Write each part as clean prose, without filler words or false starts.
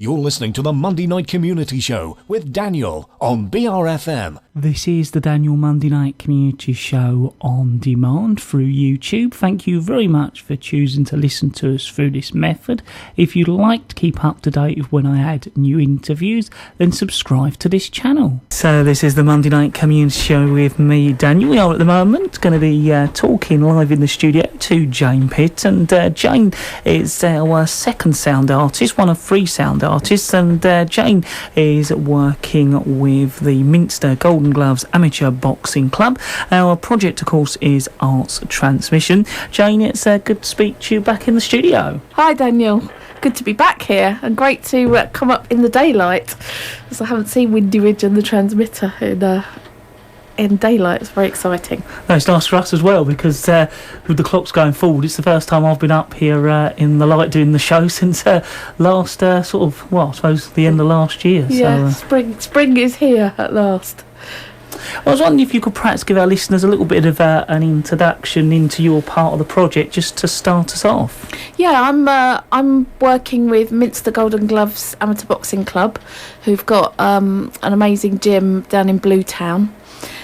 You're listening to the Monday Night Community Show with Daniel on BRFM. This is the Daniel Monday Night Community Show on demand through YouTube. Thank you very much for choosing to listen to us through this method. If you'd like to keep up to date with when I add new interviews, then subscribe to this channel. So this is the Monday Night Community Show with me, Daniel. We are at the moment going to be talking live in the studio to Jane Pitt, and Jane is our second sound artist, one of three sound artists, and Jane is working with the Minster Golden Gloves Amateur Boxing Club. Our project, of course, is Arts Transmission. Jane, it's good to speak to you back in the studio. Hi, Daniel. Good to be back here, and great to come up in the daylight, because I haven't seen Windy Ridge and the transmitter in daylight. It's very exciting. No, it's nice for us as well, because with the clocks going forward, it's the first time I've been up here in the light doing the show since last I suppose the end of last year. Yeah, so, spring is here at last. I was wondering if you could perhaps give our listeners a little bit of an introduction into your part of the project, just to start us off. Yeah, I'm working with Minster Golden Gloves Amateur Boxing Club, who've got an amazing gym down in Bluetown.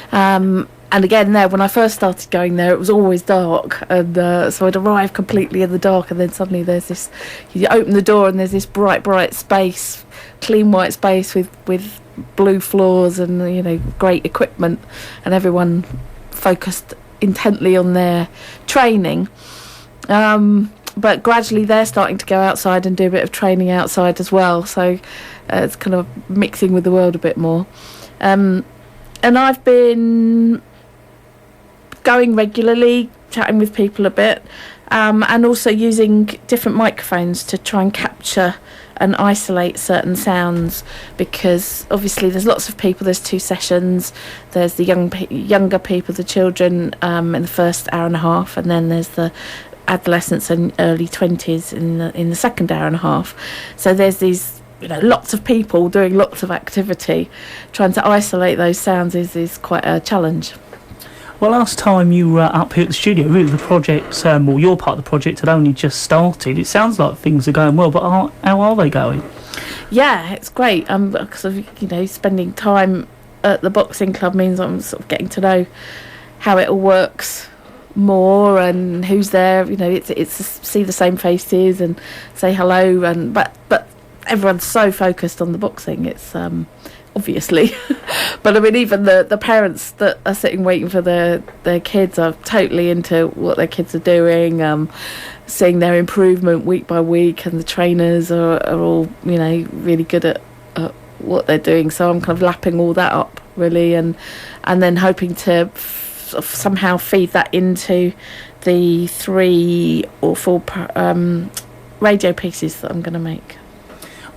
And again, there, when I first started going there, it was always dark, and so I'd arrive completely in the dark, and then suddenly there's this, you open the door and there's this bright space, clean white space with blue floors and, you know, great equipment, and everyone focused intently on their training. But gradually they're starting to go outside and do a bit of training outside as well, so it's kind of mixing with the world a bit more. And I've been going regularly, chatting with people a bit, and also using different microphones to try and capture and isolate certain sounds, because obviously there's lots of people. There's two sessions. There's the younger people, the children, in the first hour and a half, and then there's the adolescents and early 20s in the second hour and a half. So there's these, you know, lots of people doing lots of activity. Trying to isolate those sounds is quite a challenge. Well, last time you were up here at the studio, really the project, or your part of the project, had only just started. It sounds like things are going well, but how are they going? Yeah, it's great. Because of, you know, spending time at the boxing club means I'm sort of getting to know how it all works more, and who's there. You know, it's to see the same faces and say hello, and but everyone's so focused on the boxing. It's obviously, but I mean, even the parents that are sitting waiting for their kids are totally into what their kids are doing, seeing their improvement week by week, and the trainers are all, you know, really good at what they're doing. So I'm kind of lapping all that up really, and then hoping to somehow feed that into the 3 or 4 radio pieces that I'm going to make.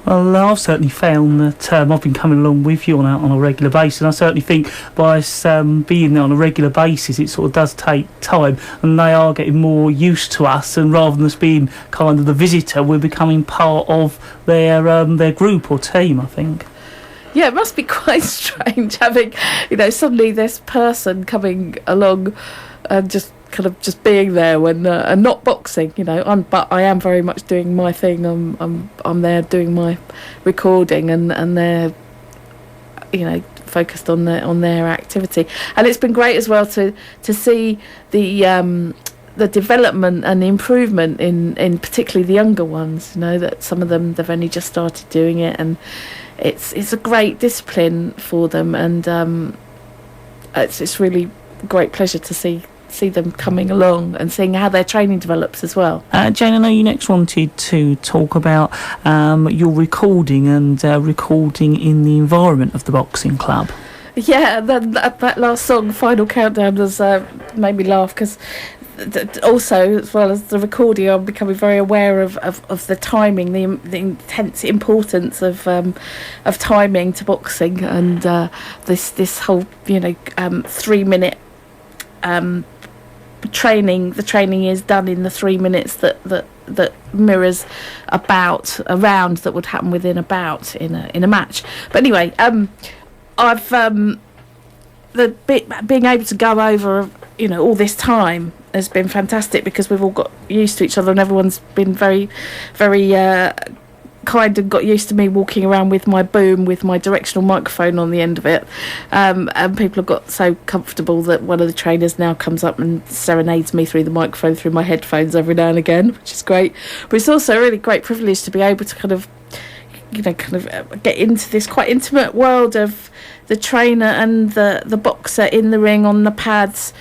Well, I've certainly found that I've been coming along with you on a regular basis, and I certainly think by us being there on a regular basis, it sort of does take time, and they are getting more used to us, and rather than us being kind of the visitor, we're becoming part of their group or team, I think. Yeah, it must be quite strange having, you know, suddenly this person coming along and just kind of just being there when and not boxing, you know. But I am very much doing my thing. I'm there doing my recording, and they're, you know, focused on their activity. And it's been great as well to see the development and the improvement in particularly the younger ones. You know, that some of them, they've only just started doing it, and it's a great discipline for them, and it's really a great pleasure to see them coming along and seeing how their training develops as well. Jane, I know you next wanted to talk about your recording and recording in the environment of the boxing club. Yeah, that last song, Final Countdown, has made me laugh, because also, as well as the recording, I'm becoming very aware of the timing, the intense importance of timing to boxing, and this whole, you know, 3-minute training. The training is done in the 3 minutes that mirrors a round that would happen within a bout in a match. But anyway, I've being able to go over, you know, all this time has been fantastic, because we've all got used to each other, and everyone's been very, very kind of got used to me walking around with my boom with my directional microphone on the end of it, and people have got so comfortable that one of the trainers now comes up and serenades me through the microphone through my headphones every now and again, which is great. But it's also a really great privilege to be able to kind of get into this quite intimate world of the trainer and the boxer in the ring on the pads,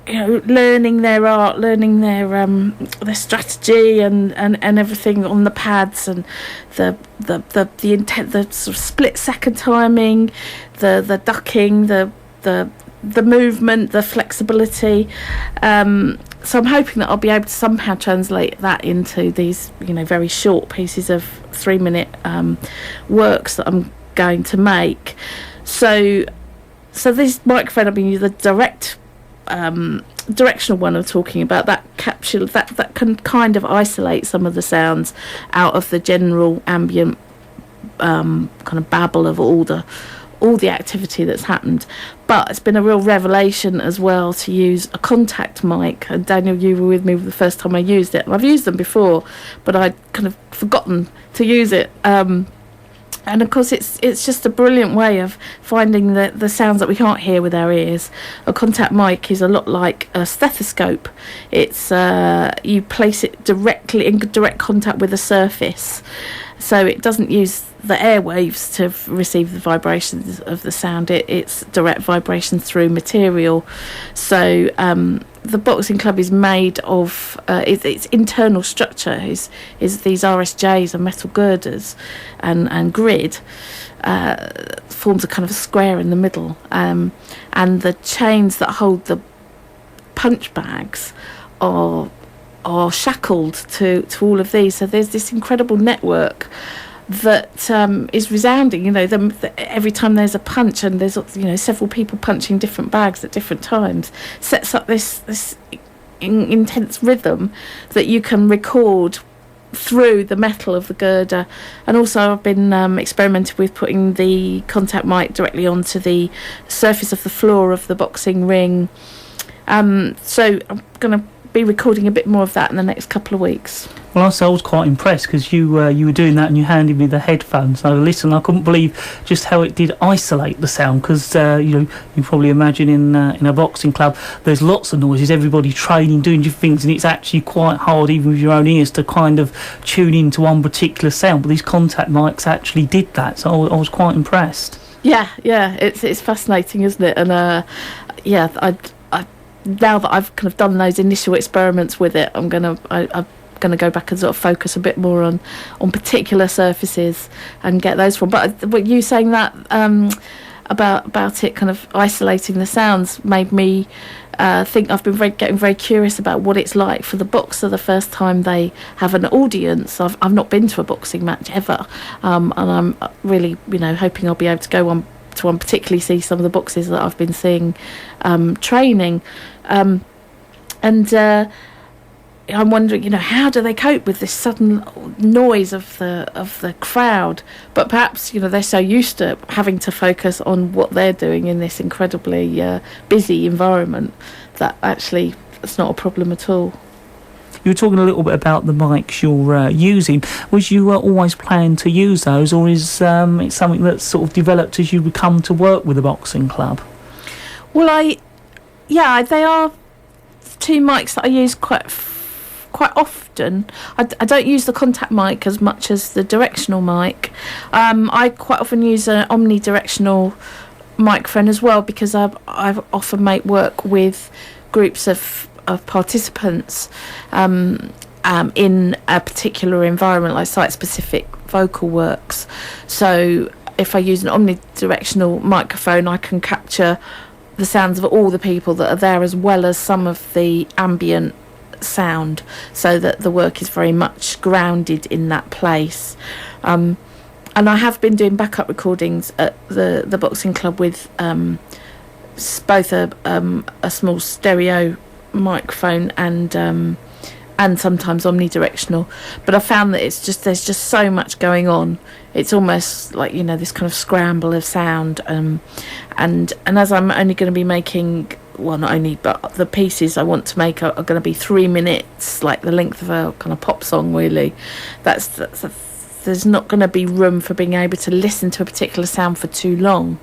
learning their art, learning their strategy and everything on the pads, and the intent, the sort of split second timing, the ducking, the movement, the flexibility. So I'm hoping that I'll be able to somehow translate that into these very short pieces of 3-minute works that I'm going to make. So this microphone I've been using, the directional one I'm talking about, that can kind of isolate some of the sounds out of the general ambient kind of babble of all the activity that's happened. But it's been a real revelation as well to use a contact mic, and Daniel, you were with me the first time I used it, and I've used them before but I'd kind of forgotten to use it, and of course it's just a brilliant way of finding the sounds that we can't hear with our ears. A contact mic is a lot like a stethoscope. It's you place it directly in direct contact with the surface, so it doesn't use the airwaves to receive the vibrations of the sound. It's direct vibrations through material. So the boxing club is made of its internal structure is these RSJs and metal girders and grid, forms a kind of a square in the middle, and the chains that hold the punch bags are shackled to all of these. So there's this incredible network that is resounding. Every time there's a punch, and there's several people punching different bags at different times, sets up this intense rhythm that you can record through the metal of the girder. And also I've been experimenting with putting the contact mic directly onto the surface of the floor of the boxing ring. So I'm going to be recording a bit more of that in the next couple of weeks. Well, I was quite impressed because you were doing that and you handed me the headphones. And I couldn't believe just how it did isolate the sound, because you probably imagine in a boxing club there's lots of noises, everybody training, doing different things, and it's actually quite hard even with your own ears to kind of tune into one particular sound. But these contact mics actually did that, so I was quite impressed. Yeah, it's fascinating, isn't it? And I now that I've kind of done those initial experiments with it, I'm gonna go back and sort of focus a bit more on particular surfaces and get those from. But you saying that about it kind of isolating the sounds made me think I've been getting very curious about what it's like for the boxer the first time they have an audience. I've not been to a boxing match ever, and I'm really hoping I'll be able to go on to one, particularly see some of the boxers that I've been seeing training, and I'm wondering, how do they cope with this sudden noise of the crowd? But perhaps they're so used to having to focus on what they're doing in this incredibly busy environment that actually it's not a problem at all. You were talking a little bit about the mics you're using. Was you always planning to use those, or is it something that's sort of developed as you come to work with a boxing club? Well, they are two mics that I use quite often. I don't use the contact mic as much as the directional mic. I quite often use an omnidirectional microphone as well, because I often make work with groups of participants in a particular environment, like site-specific vocal works. So if I use an omnidirectional microphone, I can capture the sounds of all the people that are there, as well as some of the ambient sound, so that the work is very much grounded in that place. And I have been doing backup recordings at the boxing club with both a small stereo microphone and sometimes omnidirectional, but I found that there's just so much going on. It's almost like this kind of scramble of sound, and as I'm only going to be making, well, not only, but the pieces I want to make are going to be 3 minutes, like the length of a kind of pop song, really. That's the there's not going to be room for being able to listen to a particular sound for too long.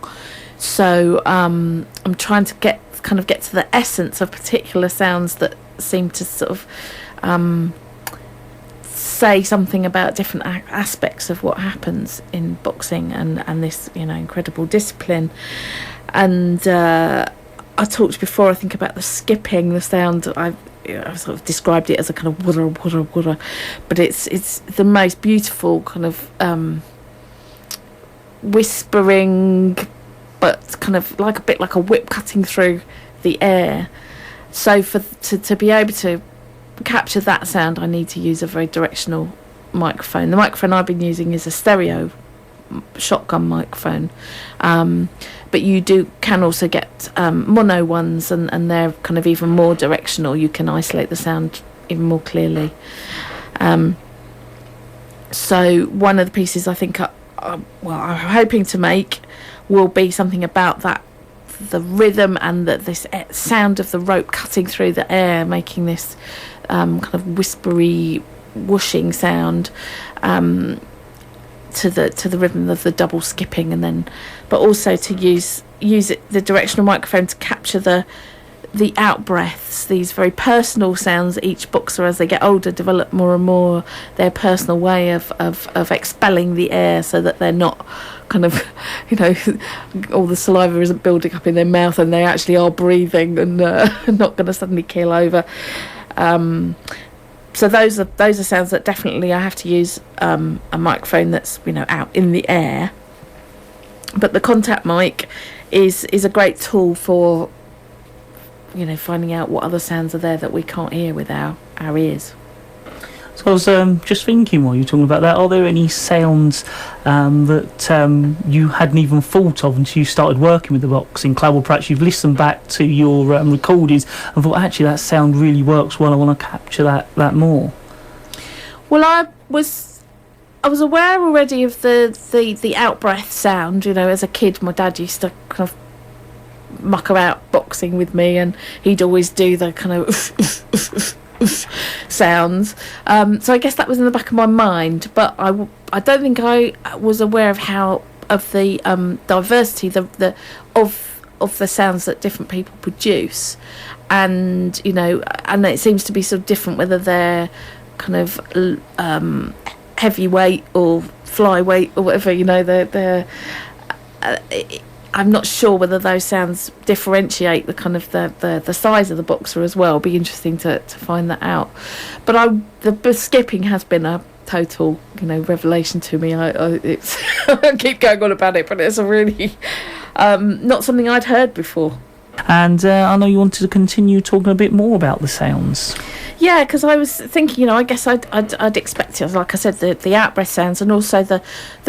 So I'm trying to get to the essence of particular sounds that seem to sort of say something about different aspects of what happens in boxing and this, incredible discipline. And I talked before, I think, about the skipping, the sound. I've sort of described it as a kind of wudder, wudder, wudder, but it's the most beautiful kind of whispering, but kind of like a bit like a whip cutting through the air. So to be able to capture that sound, I need to use a very directional microphone. The microphone I've been using is a stereo shotgun microphone, but you can also get mono ones, and they're kind of even more directional. You can isolate the sound even more clearly. So one of the pieces I think I'm hoping to make will be something about that, the rhythm and this sound of the rope cutting through the air, making this kind of whispery whooshing sound to the rhythm of the double skipping, and then but also to use the directional microphone to capture the out breaths, these very personal sounds. Each boxer, as they get older, develop more and more their personal way of expelling the air, so that they're not kind of, all the saliva isn't building up in their mouth, and they actually are breathing and not going to suddenly keel over. So those are sounds that definitely I have to use a microphone that's out in the air. But the contact mic is a great tool for finding out what other sounds are there that we can't hear with our ears. So I was just thinking while you were talking about that, are there any sounds that you hadn't even thought of until you started working with the boxing club, or perhaps you've listened back to your recordings and thought, actually, that sound really works well, I want to capture that more? Well, I was aware already of the out-breath sound. As a kid, my dad used to kind of muck about boxing with me, and he'd always do the kind of sounds. So I guess that was in the back of my mind, but I don't think I was aware of the diversity of the sounds that different people produce, and and it seems to be sort of different whether they're kind of heavyweight or flyweight or whatever. They're I'm not sure whether those sounds differentiate the kind of the size of the boxer as well. It'll be interesting to find that out. But the skipping has been a total revelation to me. It's I keep going on about it, but it's a really not something I'd heard before. And I know you wanted to continue talking a bit more about the sounds. Yeah, because I was thinking, I guess I'd expect it, like I said, the out-breath sounds, and also the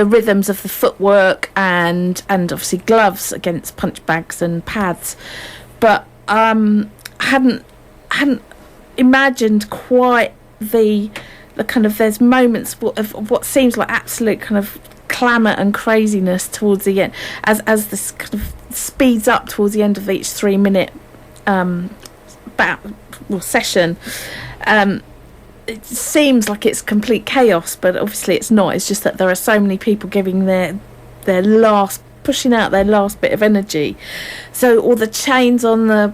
rhythms of the footwork, and obviously gloves against punch bags and pads. But hadn't imagined quite the kind of, there's moments of what seems like absolute kind of clamour and craziness towards the end, as this kind of speeds up towards the end of each 3-minute session. It seems like it's complete chaos, but obviously it's not. It's just that there are so many people giving their last, pushing out their last bit of energy. So all the chains on the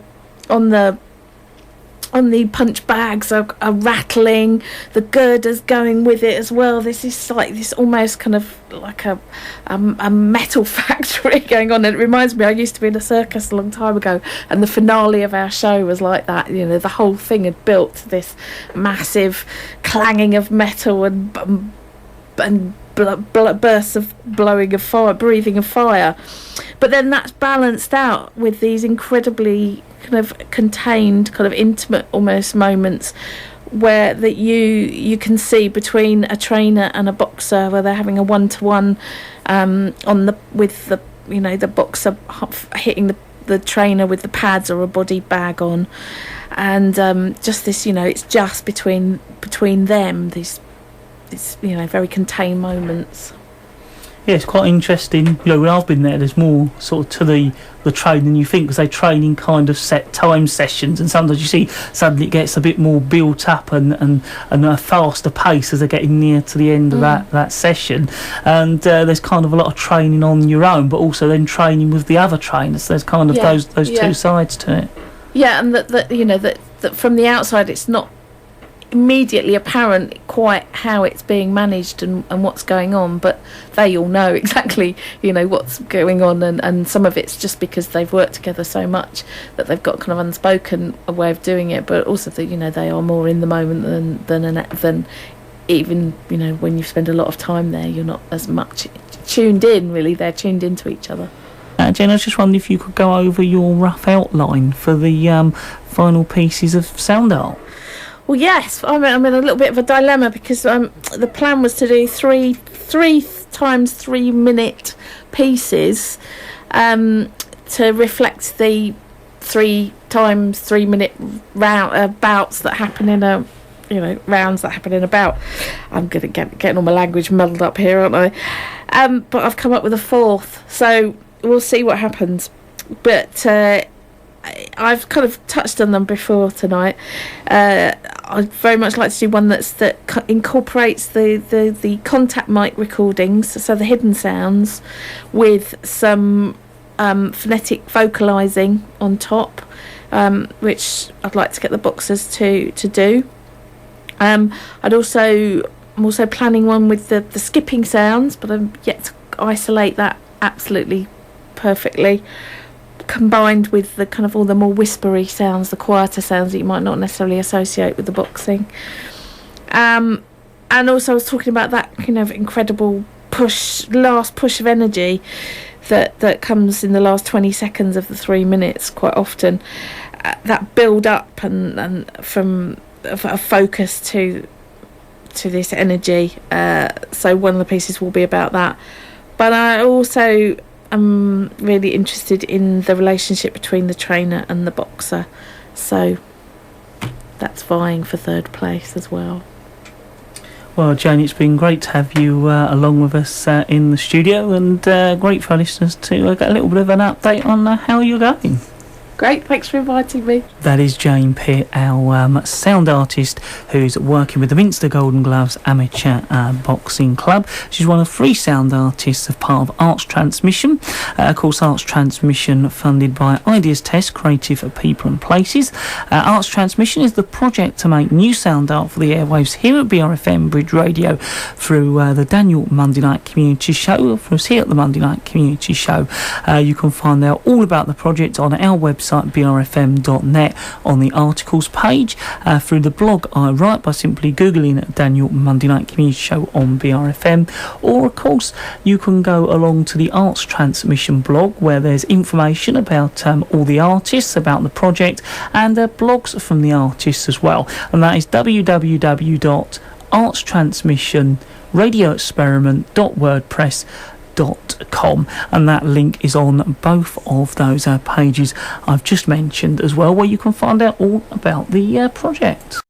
punch bags are rattling, the girders going with it as well. This is like this almost kind of like a metal factory going on. And it reminds me, I used to be in a circus a long time ago, and the finale of our show was like that. The whole thing had built to this massive clanging of metal and bursts of blowing of fire, breathing of fire. But then that's balanced out with these incredibly kind of contained, kind of intimate almost moments where that you can see between a trainer and a boxer, where they're having a one-to-one with the boxer hitting the trainer with the pads or a body bag on, and just this, it's just between them, these very contained moments. Yeah, it's quite interesting. You know, when I've been there, there's more sort of to the training than you think, because they train in kind of set time sessions, and sometimes you see suddenly it gets a bit more built up and a faster pace as they're getting near to the end of that session. And there's kind of a lot of training on your own, but also then training with the other trainers. There's kind of those two sides to it. Yeah, and that from the outside, it's not immediately apparent quite how it's being managed and what's going on, but they all know exactly what's going on, and some of it's just because they've worked together so much that they've got kind of unspoken a way of doing it, but also that they are more in the moment than even when you spend a lot of time there, you're not as much tuned in. Really, they're tuned into each other. Jen, I was just wondering if you could go over your rough outline for the final pieces of sound art. Well, yes, I'm in a little bit of a dilemma, because the plan was to do three times 3 minute pieces to reflect the 3 times 3 minute bouts that happen in a rounds that happen in a bout. I'm gonna getting all my language muddled up here, aren't I? But I've come up with a 4th, so we'll see what happens. But I've kind of touched on them before tonight. I'd very much like to do one that incorporates the contact mic recordings, so the hidden sounds, with some phonetic vocalising on top, which I'd like to get the boxers to do. I'm also planning one with the skipping sounds, but I'm yet to isolate that absolutely perfectly, combined with the kind of all the more whispery sounds, the quieter sounds that you might not necessarily associate with the boxing. And also I was talking about that kind of incredible last push of energy that comes in the last 20 seconds of the 3 minutes quite often. That build up and from a focus to this energy. So one of the pieces will be about that. But I also I'm really interested in the relationship between the trainer and the boxer, so that's vying for 3rd place as well. Well, Jane, it's been great to have you along with us in the studio, and great for our listeners to get a little bit of an update on how you're going. Great, thanks for inviting me. That is Jane Pitt, our sound artist, who's working with the Minster Golden Gloves Amateur Boxing Club. She's one of 3 sound artists as part of Arts Transmission. Of course, Arts Transmission funded by Ideas Test, Creative for People and Places. Arts Transmission is the project to make new sound art for the airwaves here at BRFM Bridge Radio through the Daniel Monday Night Community Show. For us here at the Monday Night Community Show, you can find out all about the project on our website, brfm.net, on the articles page, through the blog I write by simply googling Daniel Monday Night Community Show on BRFM, or of course you can go along to the Arts Transmission blog, where there's information about all the artists, about the project, and blogs from the artists as well, and that is www.artstransmissionradioexperiment.wordpress.com, and that link is on both of those pages I've just mentioned as well, where you can find out all about the project.